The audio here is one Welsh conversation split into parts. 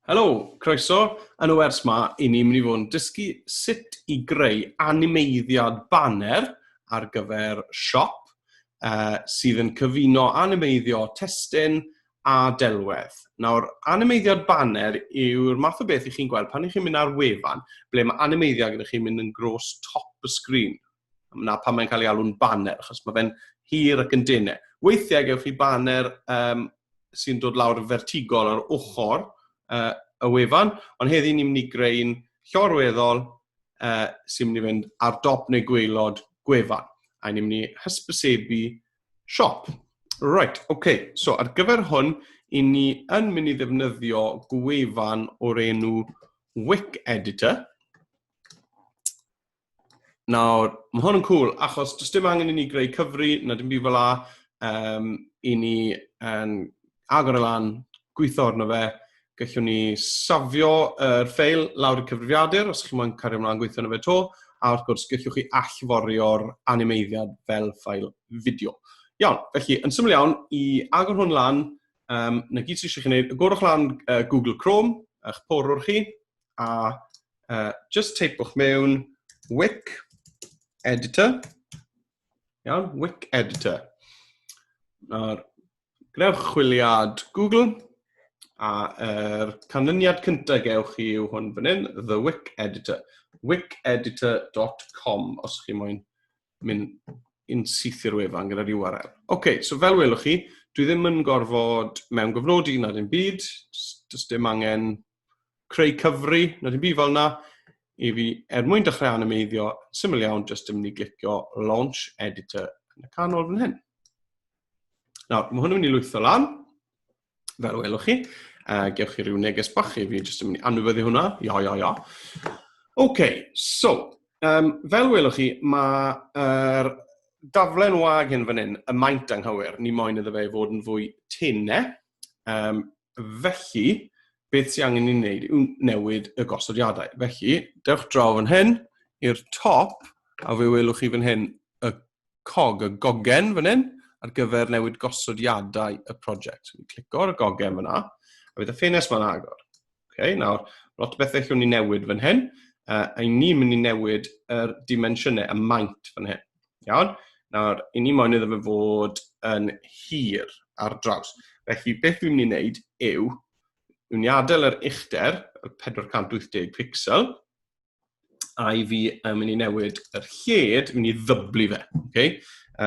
Helo, croeso. Yn y wers ma, i ni'n mynd i fod yn dysgu sut i greu animeiddiad banner ar gyfer siop sydd yn cyfuno animeiddio testun a delwedd. Nawr, animeiddiad banner yw'r math o beth i chi'n gweld pan i chi'n mynd ar wefan, ble mae animeiddiad gyda chi'n mynd yn gros top y sgrin. Yna pan mae'n cael ei alw'n banner, achos mae fe'n hir ac yn denau. Weithiau gewch chi banner sy'n dod lawr vertigol ar ochr y wefan, ond heddi ni'n mynd i greu'n llorweddol sy'n mynd i fynd ar dop neu gwaelod gwefan. A ni'n mynd i hysbysebu siop. Right, okay. So ar gyfer hwn, i ni yn mynd i ddefnyddio gwefan o'r enw Wick Editor. Nawr, mae hwn yn cool, achos does dim angen i ni greu cyfri, na dim byd fel la, i ni agor y lan, gweithio arno fe, gallwn ni safio yr ffeil lawr y cyfrifiadur, os chi moyn cario ymlaen gweithio arno fe to, a wrth gwrs gallwch chi allforio'r animeiddiad fel ffail fideo. Iawn, felly, yn syml iawn, i agor hwn lan, na gyd sydd eisiau chi wneud, agorwch lan Google Chrome, eich porwr chi, a just teipwch mewn Wick Editor. Iawn, Wick Editor. Nawr, gnewch chwiliad Google, a canlyniad cyntaf gewch chi yw hwn fan hyn, The Wick Editor. wickeditor.com, os chi moyn mynd i'n syth i'r wefan gyda'r URL. OK, so fel welwch chi, dwi ddim yn gorfod mewn gofnodi na dim byd, does dim angen creu cyfri, na dim byd fel yna, i fi mwyn dechrau animeiddio, syml iawn, jyst yn mynd i glicio Launch Editor yn y canol fan hyn. Nawr, mae hwn yn mynd i lwytho lan, fel welwch chi. Gewch chi ryw neges bach i fi jyst yn mynd i anwybyddu hwnna. Ja. OK, so, fel welwch chi, mae'r daflen wag hyn fan hyn, y maint anghywir, ni moyn iddo fe fod yn fwy tenau. Felly, beth sy'n angen i wneud yw newid y gosodiadau. Felly, dewch draw fan hyn i'r top, a fe welwch chi fan hyn y cog, y gogen fan hyn, ar gyfer newid gosodiadau y prosiect. Clico ar y gogen fyna, a bydd y ffenest ma'n agor. Okay, nawr, lot o bethau allwn ni newid fan hyn, a ni'n mynd i newid yr dimensiynau, y maint fan hyn. Iawn? Nawr, i ni moyn iddo fe fod yn hir ar draws. Felly, beth dwi'n mynd i wneud yw, dwi'n adael yr uchder, y 480 pixel, a i fi yn mynd i newid yr lled, mynd i ddyblu fe. Okay? A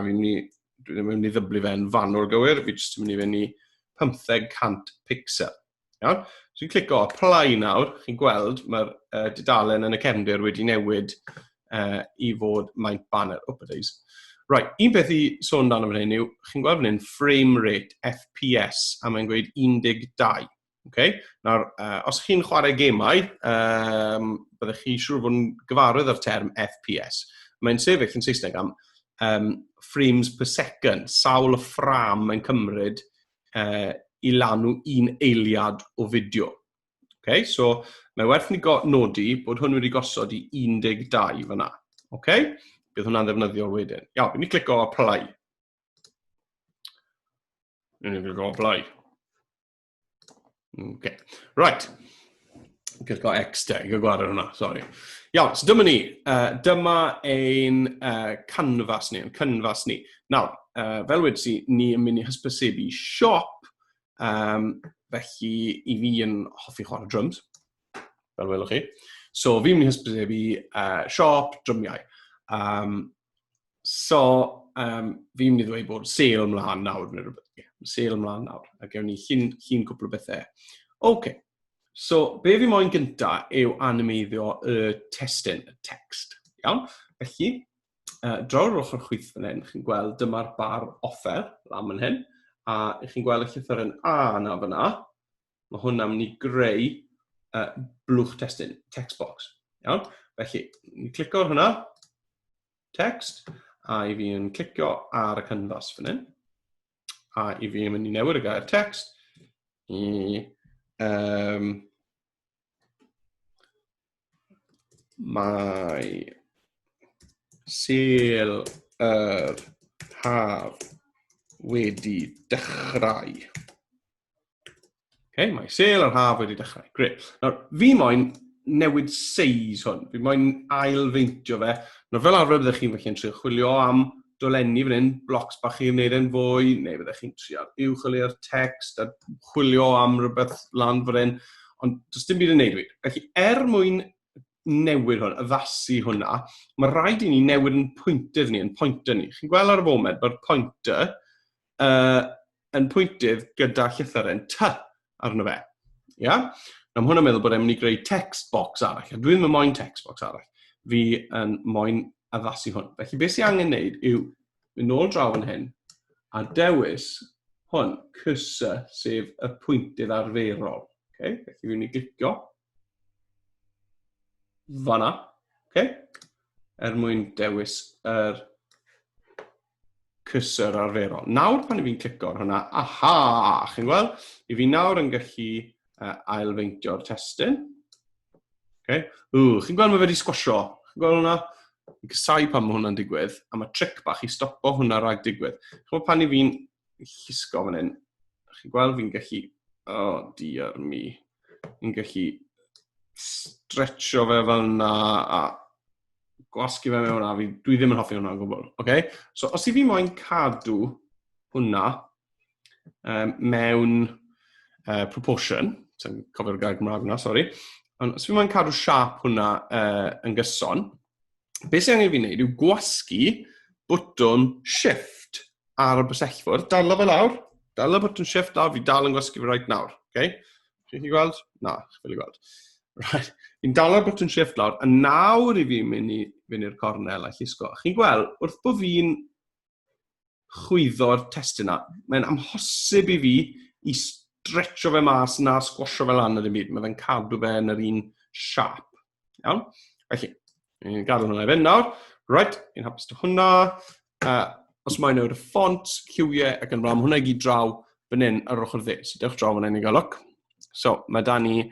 dwi'n mynd i ddyblu fe yn fanwl gywir, fi jyst yn mynd i fynd i 1500 pixel. Iawn? So, dwi'n clico apply nawr, chi'n gweld, mae'r dudalen yn y cefndir wedi newid i fod maint banner. Right, un beth i sôn dan fan hyn yw, chi'n gweld fan hyn, frame rate, FPS, a mae'n gweud 12. Okay? Nawr, os chi'n chwarae gemau, byddech chi siŵr fod yn gyfarwydd â'r term FPS. Mae'n sefyll yn Saesneg am frames per second, sawl y ffram mae'n cymryd i lanw un eiliad o fideo. Okay? So, mae werth ni nodi bod hwn wedi gosod i 12 fyna. Okay? Bydd hwnna'n ddefnyddio wedyn. Iawn, ni clico apply. Ni clico apply. Okay. Right. Clico X te, i gwared hwnna, sorry. Iawn, so dyma ni. Dyma ein canfas ni, Nawr, fel wedi si, ni yn mynd i hysbysebu siop, felly i fi yn hoffi chwarae drums, fel welwch chi. So, fi'n mynd i hysbysebu siop, drymiau. Fi'n mynd i ddweud bod sale ymlaen nawr, neu rhywbeth. Sale ymlaen nawr, a gewn ni llun cwpl o bethau. OK, so be fi moyn gynta yw animeiddio y testun, y text. Iawn? Felly, draw'r ochr chwith fan hyn, chi'n gweld dyma'r bar offer, lan fan hyn, a chi'n gweld y llythyr yn A na fyna, mae hwnna'n mynd i greu blwch testun, text box. Iawn? Felly, ni'n clico ar hwnna, text, a i fi yn clicio ar y canfas fan hyn, a i fi yn mynd i newid y gair text, i mae sale yr haf wedi dechrau. Okay, mae sale a'r haf wedi dechrau. Gret. Nawr, fi moyn newid seis hwn. Fi moyn ailfeintio fe. Nawr, fel arfer byddech chi'n felly'n trio chwilio am dolenni fan hyn, blocs bach i'n neud yn fwy, neu byddech chi'n trio uwchleu'r text a chwilio am rhywbeth lan fan hyn. Ond does dim byd yn neud wedi. Felly, mwyn newid hwn, addasu hwnna, mae rhaid i ni newid yn pwyntydd ni, yn pointer ni. Chi'n gweld ar y foment bod pointer yn pwyntydd gyda llythyren ty arno fe. Ia? Am hwnna'n meddwl bod e'n mynd i greu text box arall. A dwi ddim yn moyn text box arall. Fi yn moyn addasu hwn. Felly beth sy'n angen wneud yw mynd nôl draw yn hyn a dewis hwn, cursor, sef y pwyntydd arferol. Okay? Felly fi'n mynd i glicio fanna. Okay? Mwyn dewis yr cursor arferol. Nawr pan fi'n clicio ar hwnna, aha, chi'n gweld? I fi nawr yn gallu ailfeintio'r testyn. Okay. Chi'n gweld mae fe wedi sgwasio? Chi'n gweld hwnna? Fi'n cysau pan mae hwnna'n digwydd, a mae tric bach i stopo hwnna rhag digwydd. Chi'n gweld pan fi'n llusgo fan hyn, chi'n gweld fi'n gallu, dear me, fi'n gallu stretcho fe fel yna a gwasgu fe mewn a dwi ddim yn hoffi hwnna o gwbl. Okay? So, os i fi moyn cadw hwnna mewn proportion, sy'n cofio'r gair Gymraeg hwnna, sori, ond os fi moyn cadw siap hwnna yn gyson, beth sy'n angen fi wneud yw gwasgu bwtwm shift ar y bysellfwrdd, dala fe lawr, dala bwtwm shift lawr, fi dal yn gwasgu fe right nawr. Okay? Chi'n chi gweld? Na, chi'n ffili gweld. Right. Fi'n dala'r bwtwm shift lawr, a nawr i fi'n mynd i'r cornel a llusgo. Chi'n gweld, wrth bod fi'n chwyddo'r testyn yna, mae'n amhosib i fi i stretcho fe mas na'r sgwasio fe lan ar y byd. Mae fe'n cadw fe yn yr un siap. Iawn? Felly, fi'n gadw hwnna i fynd nawr. Right, fi'n hapus to hwnna. Os mae'n newid y ffont, cywiau ac yn rhan, hwnna i gyd draw fan hyn ar ochr dde. So, dewch draw fan hyn i gael look. So, mae da ni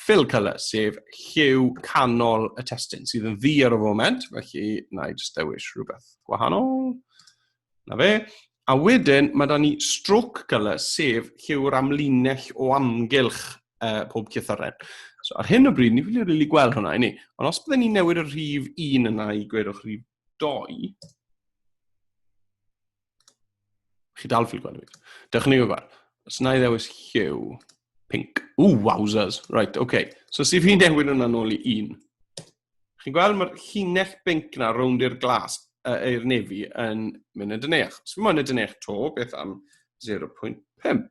fill colour, sef lliw canol y testyn, sydd yn ddi ar y foment, felly na i just dewis rhywbeth gwahanol. Na fe. A wedyn, mae da ni stroke colour, sef lliw'r amlinell o amgylch pob llythyren. So, ar hyn o bryd, ni ffili rili gweld hwnna i ni. Ond os byddwn ni'n newid y rhif 1 yna i gwedwch rhif 2, chi dal ffili gweld fi. Dewch ni gweld. Os na i ddewis lliw pink. Wowzers. Right, okay. So, si fi'n newid hwnna nôl i 1. Chi'n gweld mae'r llinell binc na rownd i'r glas, i'r nefi, yn mynd yn dynech. Os fi'n mynd yn dynech to, beth am 0.5.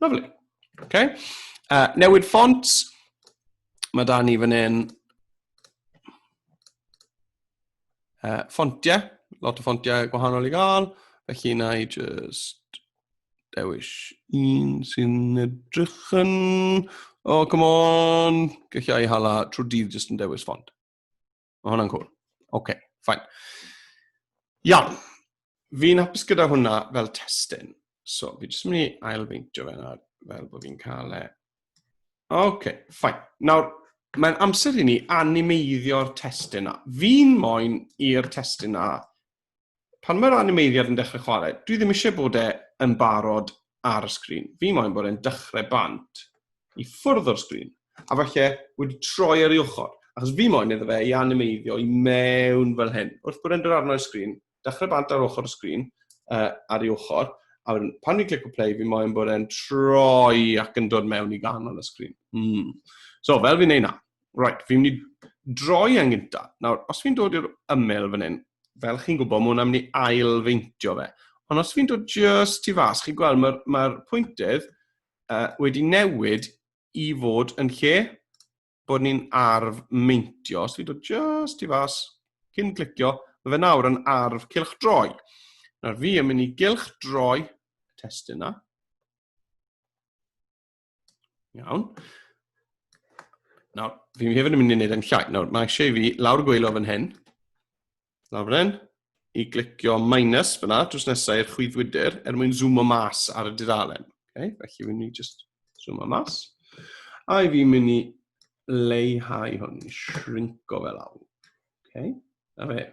Lovely. Okay. Newid fonts. Mae da ni fan hyn. Fontiau. Lot o fontiau gwahanol i gael. Felly na i just dewis un sy'n edrych yn... come on! Gallai i hala trwy dydd jyst yn dewis font. Mae hwnna'n cool. OK, fine. Iawn. Fi'n hapus gyda hwnna fel testyn. So, fi jyst yn mynd i ailfeintio fe na fel bod fi'n cael e. OK, fine. Nawr, mae'n amser i ni animeiddio'r testyn na. Fi'n moyn i'r testyn na. Pan mae'r animeiddiad yn dechrau chwarae, dwi ddim eisiau bod e yn barod ar y sgrin. Fi moyn bod e'n dechrau bant i ffwrdd o'r sgrin, a falle wedi troi ar ei ochr. Achos fi moyn iddo fe i animeiddio i mewn fel hyn. Wrth bod e'n dod arno y sgrin, dechrau bant ar ochr y sgrin, ar ei ochr, a pan fi'n clicio play, fi moyn bod e'n troi ac yn dod mewn i ganol y sgrin. So, fel fi'n neud na. Right, fi'n mynd i droi yn gynta. Nawr, os fi'n dod i'r ymyl fan hyn, fel chi'n gwybod, mae hwnna'n mynd i ailfeintio fe. Ond os fi'n dod just tu fas, chi'n gweld mae'r pwyntydd wedi newid i fod yn lle bod ni'n arf meintio. Os fi'n dod just tu fas, cyn clicio, mae fe nawr yn arf cylchdroi. Nawr fi yn mynd i gylchdroi y testyn yna. Iawn. Nawr, fi'n hefyd yn mynd i wneud yn llai. Nawr, mae eisiau fi lawr gweilo fan hyn. Lawr fan hyn. I glicio minus fyna, drws nesaf i'r chwyddwydr, mwyn zoomo mas ar y dudalen. Okay? Felly, fi'n mynd i just zoomo mas. A i fi'n mynd i leihau hwn, i shrinko fe lawr. Okay? A fe,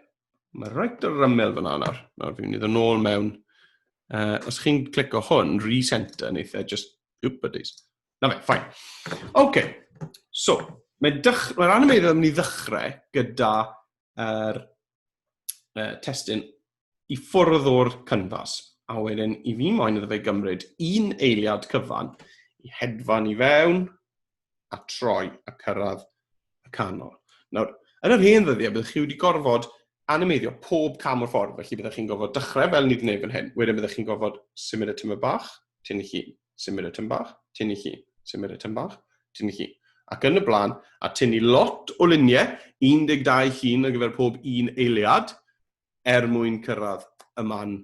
mae rhaid yr ymyl fyna nawr. Nawr, fi'n mynd i ddod nôl mewn. Os chi'n clicio hwn, recenter, neith e just Buddies. Na fe, fine. OK, so, mae'r Animeiddio yn mynd i ddechrau gyda testyn i ffwrdd o'r canfas. A wedyn, i fi moyn iddo fe gymryd un eiliad cyfan i hedfan i fewn a troi a cyrraedd y canol. Nawr, yn yr hen ddyddiau, byddwch chi wedi gorfod animeiddio pob cam o'r ffordd, felly byddwch chi'n gofod dechrau fel ni wedi gwneud fan hyn. Wedyn byddwch chi'n gofod symud y tymor bach, tynnu llun, symud y tymor bach, tynnu llun, symud y tymor bach, tynnu llun. Ac yn y blaen, a tynnu lot o luniau, 12 llun ar gyfer pob un eiliad, mwyn cyrraedd y man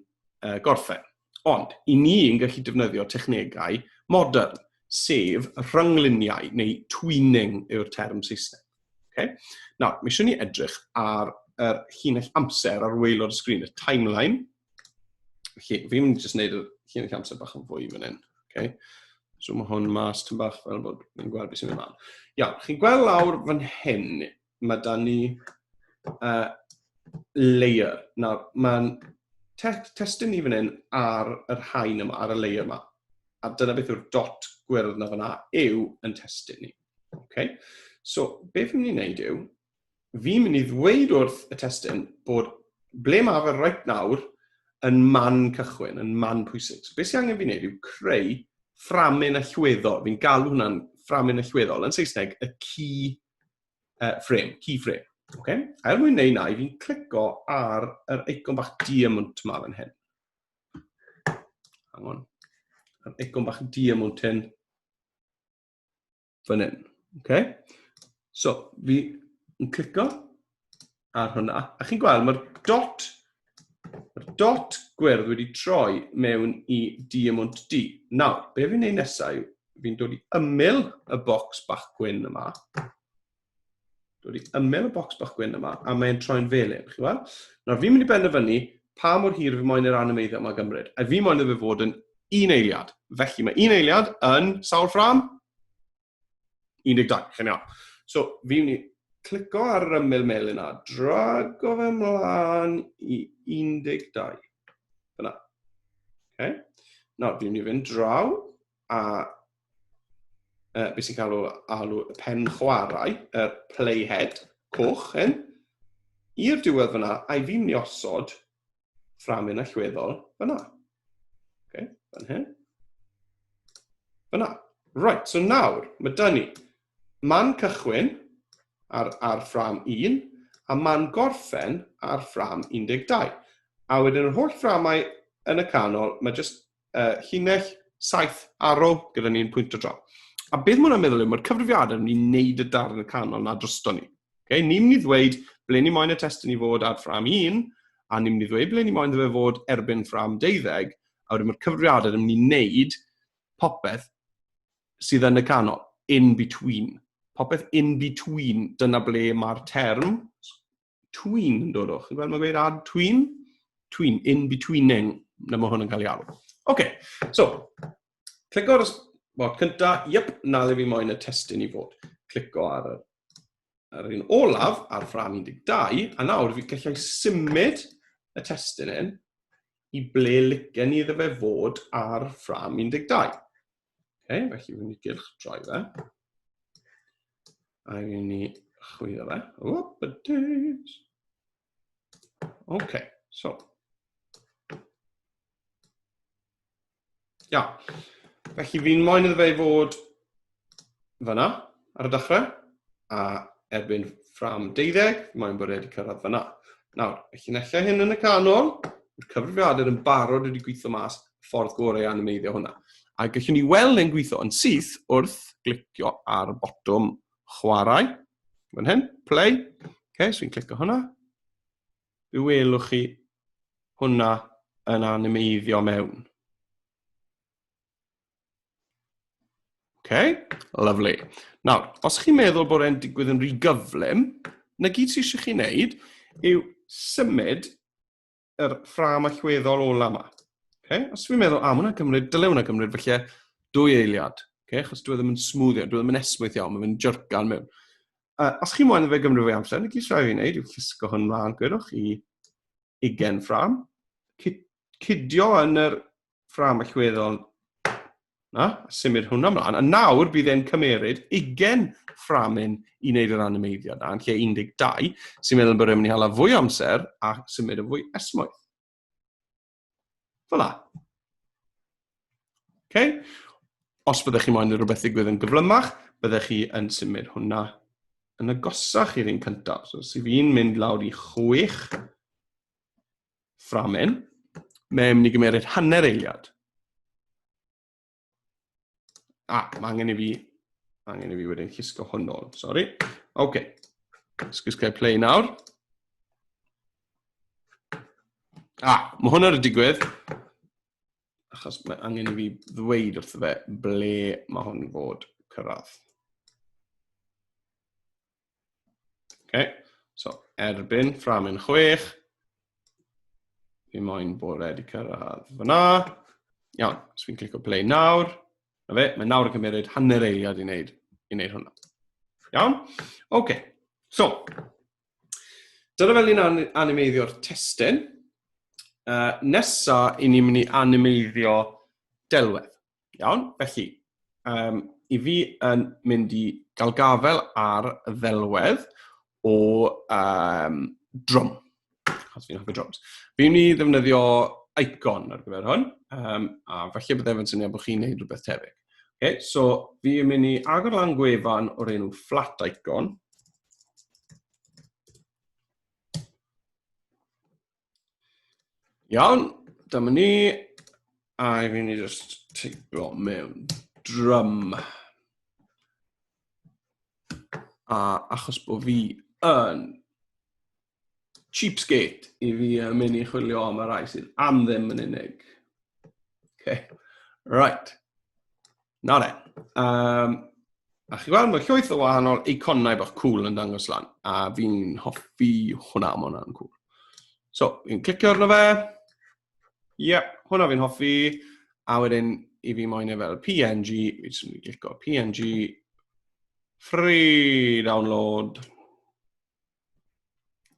gorffen. Ond, i ni yn gallu defnyddio technegau modern, sef rhyngluniau neu tweening yw'r term Saesneg. Okay? Nawr, mi eisiau ni edrych ar yr llinell amser ar waelod y sgrin, y timeline. Felly, fi'n mynd i jyst wneud y llinell amser bach yn fwy fan hyn. Okay? So mae hwn mas tyn bach fel bod ni'n gweld beth sy'n mynd ymlaen. Iawn, chi'n gweld lawr fan hyn, mae da ni layer. Nawr, mae'n testyn ni fan hyn ar yr haen yma, ar y layer yma. A dyna beth yw'r dot gwyrdd na fanna yw yn testyn ni. Okay? So, beth fi'n mynd i wneud yw, fi'n mynd i ddweud wrth y testyn bod ble mae fe right nawr yn man cychwyn, yn man pwysig. So, beth sy'n angen fi'n wneud yw creu fframyn allweddol. Fi'n galw hwnna'n fframyn allweddol. Yn Saesneg, y keyframe. Okay? A mwyn wneud na, fi'n clico ar yr eicon bach diamond yma fan hyn. Hang on. Yr eicon bach diamond hyn fan hyn. Okay? So, fi'n clico ar hwnna. A chi'n gweld, mae'r dot gwyrdd wedi troi mewn i diamond D. Nawr, be fi'n neud nesaf yw, fi'n dod i ymyl y bocs bach gwyn yma. A mae'n troi'n felyn. Nawr, fi'n mynd i benderfynu pa mor hir fi moyn yr animeiddio yma gymryd. A fi moyn iddo fe fod yn un eiliad. Felly, mae un eiliad yn sawl ffram? 12. Chi'n iawn. So, fi'n mynd i clico ar yr ymyl melyn yna, drago fe ymlaen i 12. Fyna. Okay. Nawr, fi'n mynd i fynd draw a beth sy'n cael alw pen chwarae, y playhead, coch, i'r diwedd fyna, a i fi'n mynd i osod fframyn allweddol fyna. Okay, fan hyn. Fyna. Right, so nawr, mae da ni man cychwyn ar ffram 1, a man gorffen ar ffram 12. A wedyn yr holl fframau yn y canol, mae jyst llinell 7 arrow gyda ni'n pwynt o draw. A beth mwyn am meddwl yw, mae'r cyfrifiadau yn mynd i wneud y darn y canol na drosto ni. Okay? Ni'n mynd i ddweud ble ni moyn y testyn i fod ar ffram 1, a ni'n mynd i ddweud ble ni moyn iddo fe fod erbyn ffram 12, a wedyn mae'r cyfrifiadau yn mynd i wneud popeth sydd yn y canol, in between. Popeth in between, dyna ble mae'r term tween yn dod o. Chi'n gweld mae'n gweud add tween? Tween, in betweening, na mae hwn yn cael ei alw. Okay, so, clico ar cynta, na le fi moyn y testyn i fod. Clico ar un olaf ar ffram 12, a nawr fi gallai symud y testyn hyn i ble licen i iddo fe fod ar ffram 12. Okay, felly fi'n mynd i gylch droi fe. A fi'n mynd i chwyddo fe. Buddies. Okay, so. Ia. Felly fi'n moyn iddo fe fod fyna ar y dechrau, a erbyn ffram 12, moyn bod wedi cyrraedd fyna. Nawr, y llinellau hyn yn y canol, mae'r cyfrifiadur yn barod wedi gweithio mas ffordd gorau animeiddio hwnna. A gallwn ni weld yn gweithio yn syth wrth glicio ar botwm chwarae. Fan hyn, play. Okay, so fi'n clicio hwnna. Fe welwch chi hwnna yn animeiddio mewn. Okay, lovely. Nawr, os chi'n meddwl bod e'n digwydd yn rhy gyflym, na gyd sydd eisiau chi wneud yw symud yr ffram allweddol ola yma. Okay? Os fi'n meddwl, dyle hwnna gymryd felly 2 eiliad. Okay? Achos dwi ddim yn smooth iawn, dwi ddim yn esmwyth iawn, mae'n jyrgan mewn. Os chi'n moyn fe gymryd fe amser, na gyd sydd fi'n wneud yw llusgo hwn mlaen, gwedwch i 20 ffram. Cydio yn yr ffram allweddol Symud hwnna ymlaen. A nawr bydd e'n cymeryd 20 fframyn i wneud yr animeiddio yna, yn lle 12, sy'n meddwl bod e'n mynd i hala fwy o amser a symud yn fwy esmwyth. Fel la. Okay? Os byddech chi moyn rhywbeth ddigwydd yn gyflymach, byddech chi yn symud hwnna yn agosach i'r un cyntaf. So, os fi'n mynd lawr i 6 fframyn, mae'n mynd i gymeryd hanner eiliad. Mae angen i fi wedyn llusgo hwn nôl, sori. OK. Sgwrs cael play nawr. Mae hwnna wedi digwydd, achos mae angen i fi ddweud wrtho fe ble mae hwn fod cyrraedd. OK, so erbyn fframyn 6. Fi moyn bod wedi cyrraedd fyna. Iawn, os fi'n clico play nawr. Mae nawr yn cymryd hanner eiliad i wneud hwnna. Iawn? OK, so, dyna fel ni'n animeiddio'r testyn. Nesa, i ni'n mynd i animeiddio delwedd. Iawn? Felly, i fi yn mynd i gael gafel ar ddelwedd o drum. Achos fi'n hoffi drums. Fi'n mynd i ddefnyddio icon ar gyfer hwn, a falle bydde fe'n syniad bod chi'n neud rhywbeth tebyg. Okay, so fi'n mynd i agor lan gwefan o'r enw flat icon. Iawn, dyma ni, a fi'n mynd i just teipio mewn drum. Achos bod fi yn cheapskate, i fi mynd i chwilio am y rai sydd am ddim yn unig. Okay, right. Nawr e. A chi gweld, mae llwyth o wahanol eiconau bach cool yn dangos lan, a fi'n hoffi hwnna, mae hwnna'n cool. So, fi'n clicio arno fe. Hwnna fi'n hoffi, a wedyn i fi moyn fel PNG, fi'n clicio PNG, free download.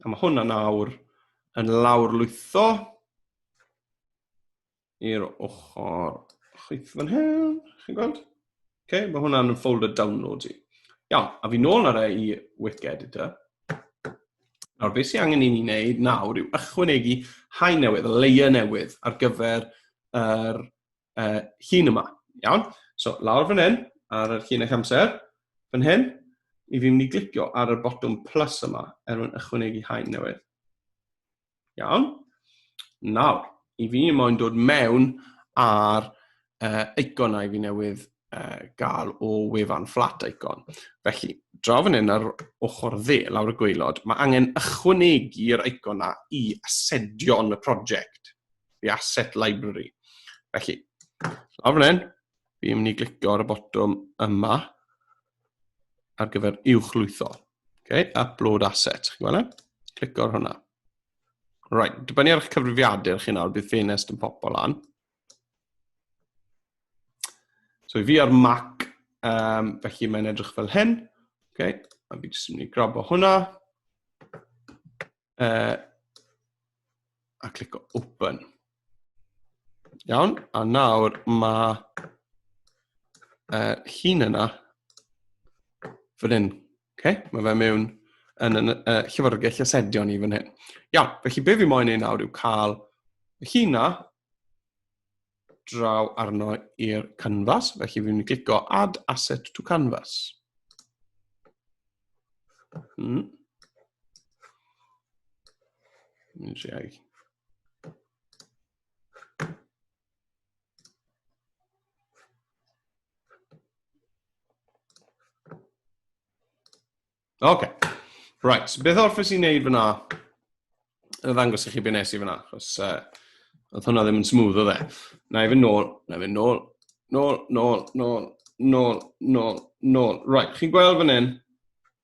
A mae hwnna nawr yn lawrlwytho i'r ochr chwyth fan hyn, chi'n gweld? Okay, mae hwnna'n folder downloads i. Iawn, a fi nôl na i Wick Editor. Nawr, beth sy'n angen i ni wneud nawr yw ychwanegu haen newydd, layer newydd ar gyfer yr llun yma. Iawn? So, lawr fan hyn, ar yr llun eich amser, fan hyn, i fi mynd i glicio ar y botwm plus yma, mwyn ychwanegu haen newydd. Iawn? Nawr, i fi moyn dod mewn ar eiconau fi newydd gael o wefan flat icon. Felly, draw fan hyn ar ochr dde, lawr y gwaelod, mae angen ychwanegu'r icona i asedion y project, the asset library. Felly, lawr fan hyn, fi'n mynd i glicio ar y botwm yma ar gyfer uwchlwytho. Okay, upload asset, chi'n gweld e? Clicio ar hwnna. Right, dibynnu ar eich cyfrifiadur chi nawr, bydd ffenest yn popo lan. So i fi ar Mac, felly mae'n edrych fel hyn. Okay, a fi jyst yn mynd i grabo hwnna. A clico open. Iawn, a nawr mae llun yna fan hyn. Okay, mae fe mewn yn llyfrgell asedion i fan hyn. Iawn, felly be fi moyn ei nawr yw cael y llun yna draw arno i'r canvas, felly fi'n mynd i clico Add Asset to Canvas. OK, right, so beth orffes i'n neud fyna? Y ddangos i chi be nes i fyna, achos oedd hwnna ddim yn smooth o dde. Na i fynd nôl. Right, chi'n gweld fan hyn,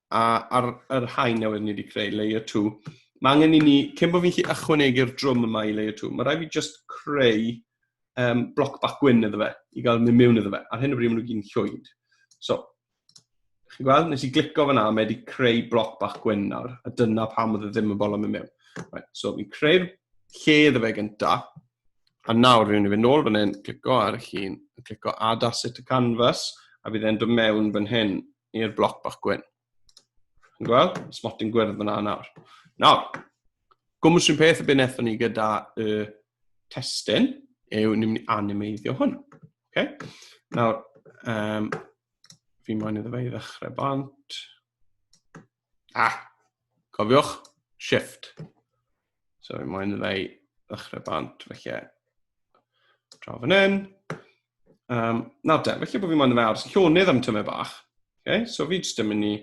a ar yr haen newydd ni wedi creu, layer 2, mae angen i ni, cyn bod fi'n gallu ychwanegu'r drwm yma i layer 2, mae rhaid fi just creu bloc bach gwyn iddo fe, i gael mynd mewn iddo fe, ar hyn o bryd maen nhw gyd llwyd. So, chi'n gweld, nes i glico fyna, mae wedi creu bloc bach gwyn nawr, a dyna pam oedd e ddim yn bolo mynd mewn. Right, so, fi'n creu'r lle iddo fe gynta, A nawr fi'n mynd i fynd nôl fan hyn, clico ar y llun, clico add asset to canvas, a bydd e'n dod mewn fan hyn i'r bloc bach gwyn. Chi'n gweld? Smotyn gwyrdd fyna nawr. Nawr, gwmws rhywun peth y bydd wnaethon ni gyda y testyn yw ni'n mynd i animeiddio hwn. Okay? Nawr, fi moyn iddo fe i ddechrau bant. Cofiwch, shift. So fi moyn iddo fe i ddechrau bant, felly draw fan hyn. Nawr de, felly bod fi moyn iddo fe ars llonydd am tymau bach. Okay? So fi jyst yn mynd i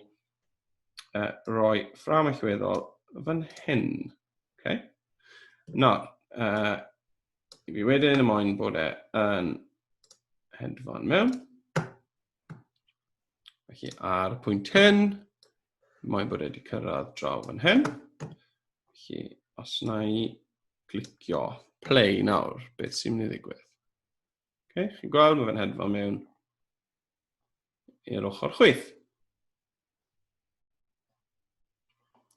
roi ffram allweddol fan hyn. Okay? Nawr, fi wedyn y moyn bod e'n hedfan mewn. Felly ar y pwynt hyn, moyn bod e wedi cyrraedd draw fan hyn. Felly os na i glicio play nawr, beth sy'n mynd i ddigwydd. Okay, chi'n gweld, mae fe'n hedfan mewn i'r ochr chwith.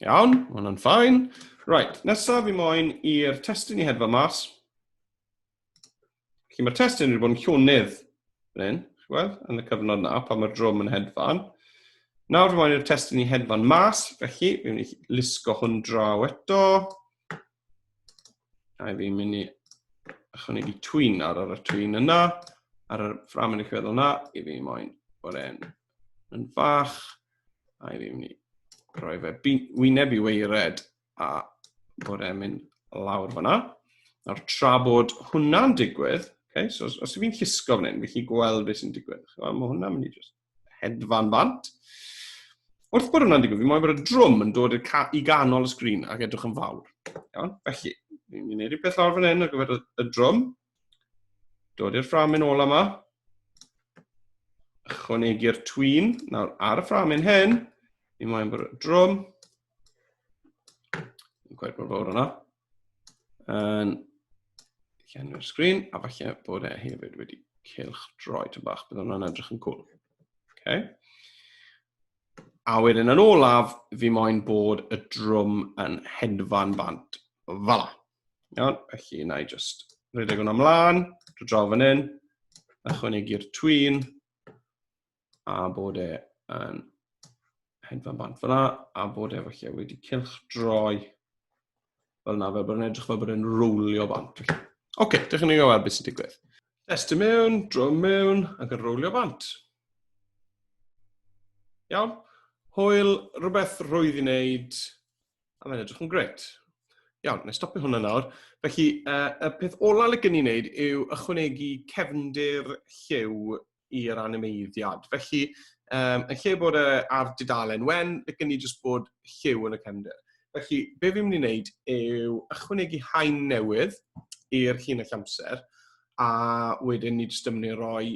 Iawn, mae hwnna'n ffain. Right, nesaf fi moyn i'r testyn i hedfan mas. Felly mae'r testyn wedi bod yn llonydd fan hyn, chi'n gweld, yn y cyfnod na, pan mae'r drwm yn hedfan. Nawr fi moyn i'r testyn i hedfan mas, felly fi'n mynd i lusgo hwn draw eto. A fi'n mynd i ychwanegu tween ar y tween yna, ar y ffram yn y chweddol yna, i fi moyn bod e'n fach, a i fi'n mynd i roi fe wyneb i weired a bod e'n mynd lawr fan'na. Nawr tra bod hwnna'n digwydd, okay, so os fi'n llusgo fan hyn, fi chi gweld beth sy'n digwydd. Mae hwnna'n mynd i just hedfan bant. Wrth bod hwnna'n digwydd, fi moyn bod y drwm yn dod i ganol y sgrin ac edrych yn fawr. Iawn? Felly, fi'n mynd i wneud rhywbeth lawr fan hyn ar gyfer y drwm. Dod i'r ffram yn ôl yma. Ychwanegu'r tween. Nawr, ar y ffram yn hyn, fi moyn bod y drwm. Yn gwaith mor fawr yna. Yn llenwi'r sgrin, a falle bod e hefyd wedi cylch droi tym bach, bydd hwnna'n edrych yn cool. Okay. A wedyn yn olaf, fi moyn bod y drwm yn hedfan bant. Fala. Iawn, felly na i just rhedeg hwnna ymlaen, draw fan hyn, ychwanegu'r tween, a bod e yn hedfan bant fyna, a bod e falle wedi cylch droi fel na, fel bod yn edrych fel bod e'n rowlio bant. Oce, dechrau ni gweld beth sy'n digwydd. Testyn mewn, drwm mewn, ac yn rowlio bant. Iawn. Hwyl, rhywbeth rwydd i wneud, a mae'n edrych yn gret. Iawn, na i stopio hwnna nawr. Felly, y peth olaf lygen i wneud yw ychwanegu cefndir lliw i'r animeiddiad. Felly, yn lle bod ar dudalen wen, lygen i jyst bod lliw yn y cefndir. Felly, be fi'n mynd i wneud yw ychwanegu haen newydd i'r llinell amser, a wedyn ni jyst yn mynd i roi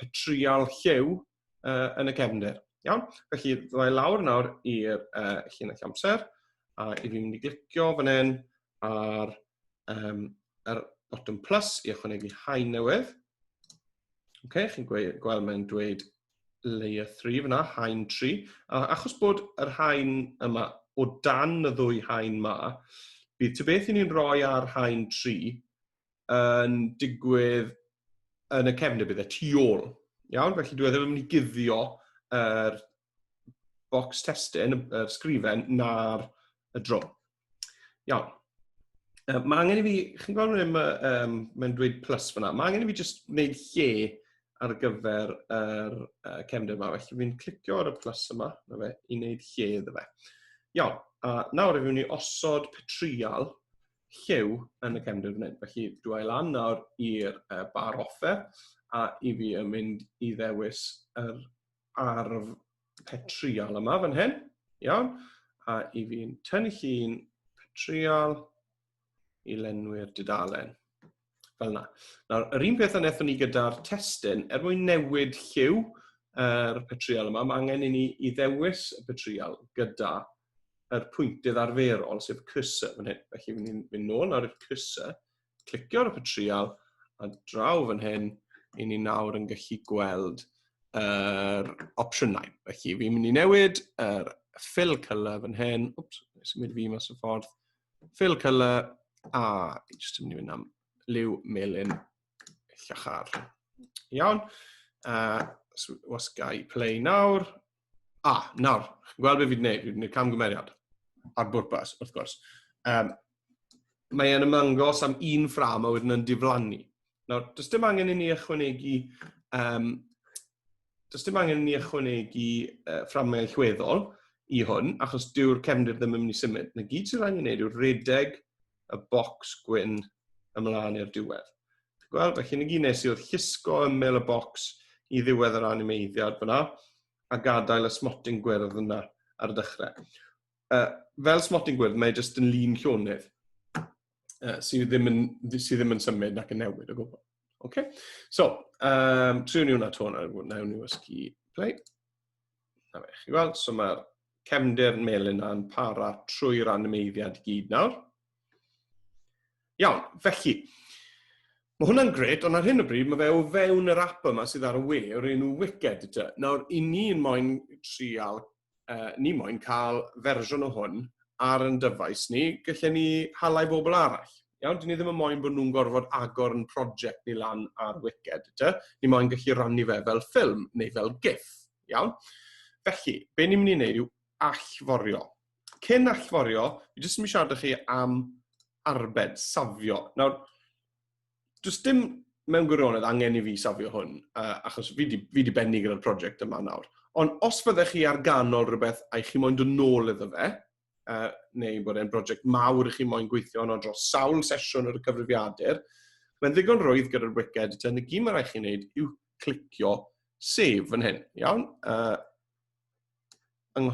petrial lliw yn y cefndir. Iawn, felly ddoi lawr nawr i'r llinell amser, a i fi'n mynd i glicio fan hyn ar bottom plus i ychwanegu haen newydd. Okay, chi'n gweld mae'n dweud layer 3 fyna, haen 3. Achos bod yr haen yma o dan y ddwy haen yma, bydd ty beth i ni'n rhoi ar haen 3 yn digwydd yn y cefndir bydd e tu ôl. Iawn, felly dwi ddim yn mynd i guddio yr bocs testyn, yr sgrifen, na'r drwm. Iawn. Mae angen i fi, chi'n gweld mae'n dweud plus fyna, mae angen i fi jyst wneud lle ar gyfer yr cefndir yma. Felly fi'n clicio ar y plus yma, i wneud lle iddo fe. Iawn, a nawr i fi mynd i osod petrial lliw yn y cefndir fan hyn. Felly dwi lan nawr i'r bar offer, a i fi yn mynd i ddewis yr arf petrial yma fan hyn, iawn, a i fi'n tynnu llun petrial i lenwi'r dudalen, fel yna. Nawr, yr un peth wnaethon ni gyda'r testyn, mwyn newid lliw yr petrial yma, mae angen i ni i ddewis y petrial gyda yr pwyntydd arferol, sef cursor fan hyn. Felly fi'n mynd nôl ar y cursor, clicio ar y petrial, a draw fan hyn, i ni nawr yn gallu gweld yr opsiynau. Felly fi'n mynd i newid yr fill colour fan hyn. Wps, symud fi mas o ffordd. Fill colour, a jyst yn mynd i fynd am liw melyn llachar. Iawn. Wasgai play nawr. Nawr, gweld beth fi'n gwneud. Fi'n gwneud camgymeriad ar bwrpas, wrth gwrs. Mae yn ymangos am un ffram a wedyn yn diflannu. Nawr, does dim angen i ni ychwanegu fframau allweddol i hwn, achos dyw'r cefndir ddim yn mynd i symud. Na gyd sy'n rhaid i wneud yw'r redeg y bocs gwyn ymlaen i'r diwedd. Gweld, felly na gyd nes i oedd llusgo ymyl y bocs i ddiwedd yr animeiddiad fyna, a gadael y smotyn gwyrdd yna ar y dechrau. Fel smotyn gwyrdd, mae jyst yn lun llonydd sydd ddim yn symud ac yn newid o gwbl. Okay? So, triwn ni hwnna to nawr ni wysgu play. Na fe, chi weld, so mae'r cefndir melyn yna'n para trwy'r animeiddiad i gyd nawr. Iawn, felly, mae hwnna'n gret, ond ar hyn o bryd mae fe o fewn yr app yma sydd ar y we o'r enw Wick Editor. Nawr, i ni'n moyn trial, ni moyn cael fersiwn o hwn ar yn dyfais ni, gallai ni hala i bobl arall. Iawn, dyn ni ddim yn moyn bod nhw'n gorfod agor yn prosiect ni lan ar Wick Editor, ni moyn gallu rannu fe fel ffilm neu fel GIF. Iawn? Felly, be ni'n mynd i wneud yw allforio. Cyn allforio, fi jyst yn mynd i siarad â chi am arbed, safio. Nawr, does dim mewn gwirionedd angen i fi safio hwn, achos fi di benni gyda'r prosiect yma nawr. Ond os fyddech chi ar ganol rhywbeth a chi moyn dod nôl iddo fe, neu bod e'n brosiect mawr i chi moyn gweithio yno dros sawl sesiwn ar y cyfrifiadur, mae'n ddigon rwydd gyda'r Wick Editor, y gyd mae'n rhaid chi wneud yw clicio save fan hyn. Iawn? Yng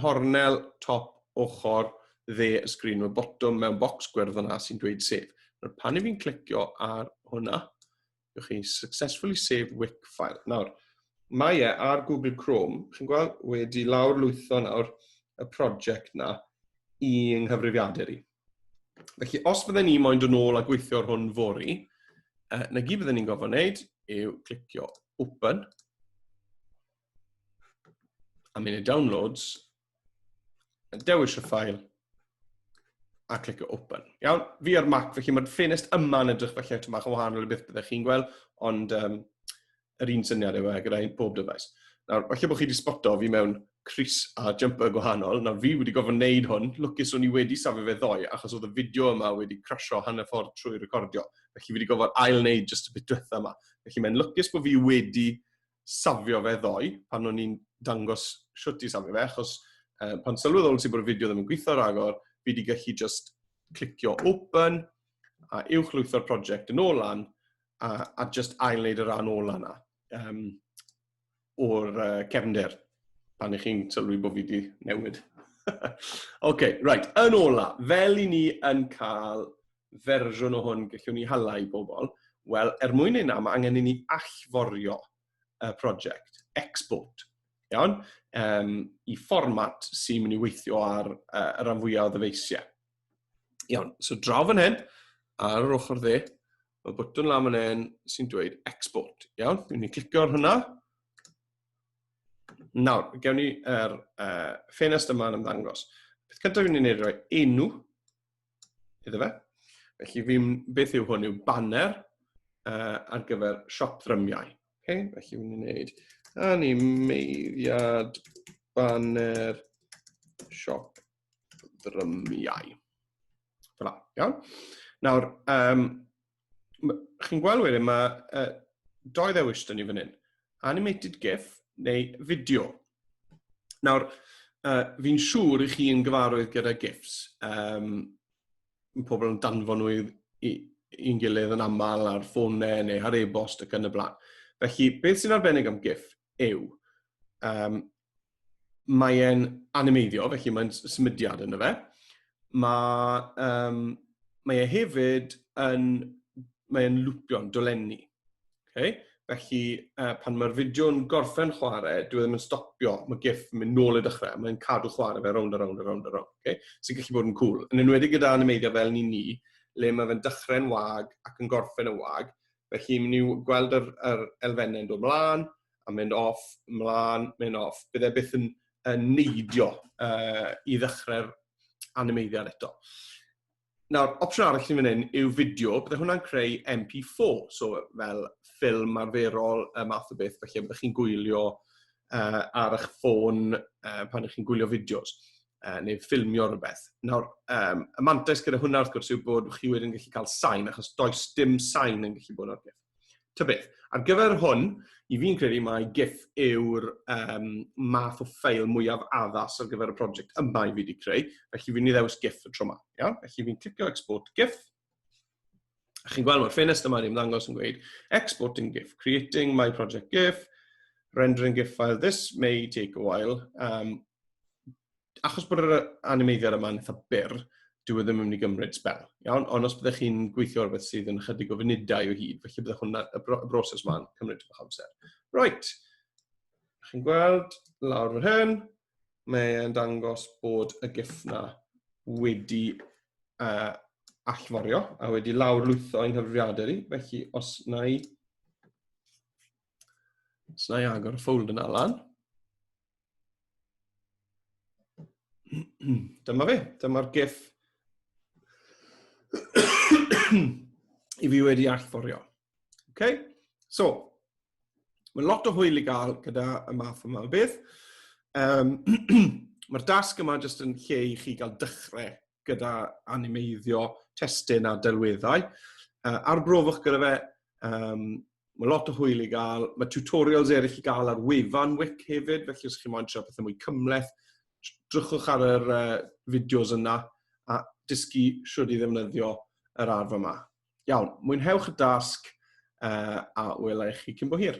top ochr dde y sgrin, mae botwm mewn bocs gwyrdd yna sy'n dweud save. Nawr, pan i fi'n clicio ar hwnna, ywch chi successfully save Wick file. Nawr, mae e ar Google Chrome, chi'n gweld, wedi lawr lwytho nawr y prosiect na i yng nghyfrifiadur i. Felly, os bydden ni moyn dod nôl a gweithio ar hwn fori, na gyd bydden ni'n gofyn wneud yw clicio open, a mynd i downloads, dewis y ffail, a clicio open. Iawn, fi ar Mac, felly mae'r ffenest yma'n edrych felly eto bach yn wahanol i beth byddech chi'n gweld, ond yr un syniad yw e gyda bob dyfais. Nawr, falle bod chi wedi spoto fi mewn Chris a jumper gwahanol. Nawr, fi wedi gofyn wneud hwn, lwcus o'n i wedi safio fe ddoe, achos oedd y fideo yma wedi crasio hanner ffordd trwy recordio. Felly fi wedi gofyn ail-wneud just y bit diwetha yma. Felly mae'n lwcus bod fi wedi safio fe ddoe, pan o'n i'n dangos siwt i safio fe, achos pan sylweddol sy'n bod y fideo ddim yn gweithio ragor, fi wedi gallu just clicio open, a uwchlwytho'r prosiect yn ôl lan, a just ail-wneud y ran ôl yna o'r cefndir, pan i chi'n sylwi bod fi wedi newid. Okay, right, yn ola, fel i ni yn cael fersiwn o hwn gallwn ni hala i bobl, wel, mwyn ein am, angen i ni allforio y prosiect, export, iawn, i fformat sy'n mynd i weithio ar y ran fwyaf o ddyfeisiau. Iawn, so draw fan hyn, ar yr ochr dde, mae bwtwn lan fan hyn sy'n dweud export, iawn, dwi'n ni clicio ar hwnna. Nawr, gewn ni ffenest yma yn ymddangos. Beth cyntaf fi'n ei wneud roi enw iddo fe. Felly beth yw hwn yw banner ar gyfer siop ddrymiau. Okay? Felly fi'n ei wneud animeiddiad banner siop ddrymiau. Fel iawn. Nawr, chi'n gweld wedyn, mae doi ddewis dyn ni fan hyn. Animated GIF neu fideo. Nawr, fi'n siŵr i chi yn gyfarwydd gyda GIFs. Pobl yn danfon nhw i'n gilydd yn aml ar ffonau neu ar e-bost ac yn y blaen. Felly, beth sy'n arbennig am GIF yw, mae'n animeiddio, felly mae'n symudiad yna fe. Mae e hefyd mae'n lwpio'n dolenni. Okay? Felly, pan mae'r fideo'n gorffen chwarae, dwi ddim yn stopio, mae GIF yn mynd nôl i dechrau, mae'n cadw chwarae fe round a round a round a round. Okay? Sy'n gallu bod yn cool. Yn enwedig gyda animeiddio fel ni, le mae fe'n dechrau'n wag ac yn gorffen y wag. Felly, mynd i gweld yr elfennau'n dod mlaen, a mynd off, mlaen, mynd off. Bydd e byth yn neidio i ddechrau'r animeiddiad eto. Nawr, opsiwn arall i fan hyn yw fideo, bydde hwnna'n creu MP4, so fel ffilm arferol y math o beth, felly byddech chi'n gwylio ar eich ffôn pan ydych chi'n gwylio fideos, neu ffilmio rhywbeth. Nawr, y mantais gyda hwnna wrth gwrs yw bod chi wedyn gallu cael sain, achos does dim sain yn gallu bod o'r GIF. Ta beth, ar gyfer hwn, i fi'n credu mai GIF yw'r math o ffeil mwyaf addas ar gyfer y prosiect yma i fi wedi creu, felly fi'n ei ddewis GIF y tro yma. Felly fi'n clicio export GIF. A chi'n gweld mae'r ffenest yma ni'n ddangos yn gweud exporting GIF, creating my project GIF, rendering GIF file. This may take a while. Achos bod yr animeiddiad yma'n eitha byr, dyw e ddim yn mynd i gymryd sbel. Ond os byddech chi'n gweithio ar beth sydd yn ychydig o funudau o hyd, felly byddech hwnna, y broses yma'n cymryd bach amser. Right. Chi'n gweld lawr fan hyn, mae'n dangos bod y GIF na wedi allforio, a wedi lawrlwytho ein nghyfrifiadau ni. Felly, os na i agor y ffold yna lan. Dyma fe, dyma'r GIF i fi wedi allforio. Okay? So, mae lot o hwyl i gael gyda y math yma o beth. Mae'r dasg yma jyst yn lle i chi gael dechrau gyda animeiddio, testyn a delweddau. Ar brofwch gyda fe, mae lot o hwyl i gael. Mae tutorials eraill i gael ar wefan Wick hefyd, felly os chi'n moyn trio pethau mwy cymleth, drychwch ar yr fideos yna a dysgu siwr i ddefnyddio yr arf yma. Iawn, mwynhewch y dasg a welai chi cyn bo hir.